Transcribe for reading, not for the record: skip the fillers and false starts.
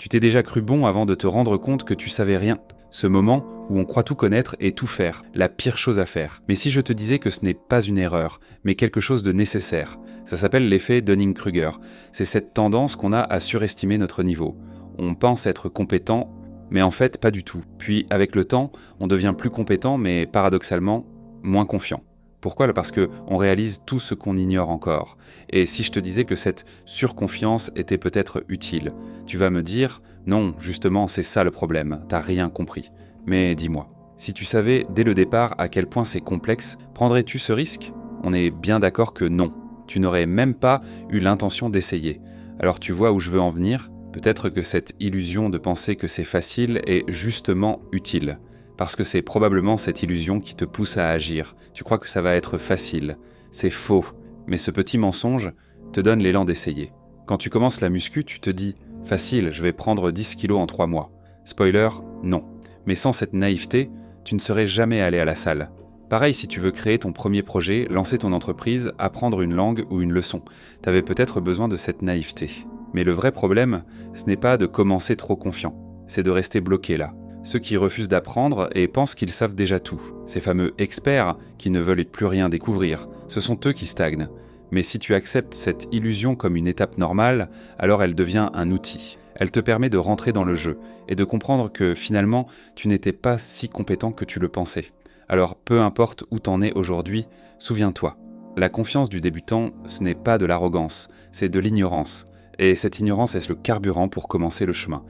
Tu t'es déjà cru bon avant de te rendre compte que tu savais rien. Ce moment où on croit tout connaître et tout faire, la pire chose à faire. Mais si je te disais que ce n'est pas une erreur, mais quelque chose de nécessaire, ça s'appelle l'effet Dunning-Kruger. C'est cette tendance qu'on a à surestimer notre niveau. On pense être compétent, mais en fait pas du tout. Puis avec le temps, on devient plus compétent, mais paradoxalement, moins confiant. Pourquoi ? Parce qu'on réalise tout ce qu'on ignore encore. Et si je te disais que cette surconfiance était peut-être utile, tu vas me dire « Non, justement, c'est ça le problème, t'as rien compris ». Mais dis-moi, si tu savais dès le départ à quel point c'est complexe, prendrais-tu ce risque ? On est bien d'accord que non. Tu n'aurais même pas eu l'intention d'essayer. Alors tu vois où je veux en venir ? Peut-être que cette illusion de penser que c'est facile est justement utile. Parce que c'est probablement cette illusion qui te pousse à agir. Tu crois que ça va être facile. C'est faux. Mais ce petit mensonge te donne l'élan d'essayer. Quand tu commences la muscu, tu te dis « Facile, je vais prendre 10 kilos en 3 mois ». Spoiler, non. Mais sans cette naïveté, tu ne serais jamais allé à la salle. Pareil si tu veux créer ton premier projet, lancer ton entreprise, apprendre une langue ou une leçon. T'avais peut-être besoin de cette naïveté. Mais le vrai problème, ce n'est pas de commencer trop confiant. C'est de rester bloqué là. Ceux qui refusent d'apprendre et pensent qu'ils savent déjà tout. Ces fameux experts qui ne veulent plus rien découvrir. Ce sont eux qui stagnent. Mais si tu acceptes cette illusion comme une étape normale, alors elle devient un outil. Elle te permet de rentrer dans le jeu et de comprendre que finalement, tu n'étais pas si compétent que tu le pensais. Alors peu importe où t'en es aujourd'hui, souviens-toi. La confiance du débutant, ce n'est pas de l'arrogance, c'est de l'ignorance. Et cette ignorance est le carburant pour commencer le chemin.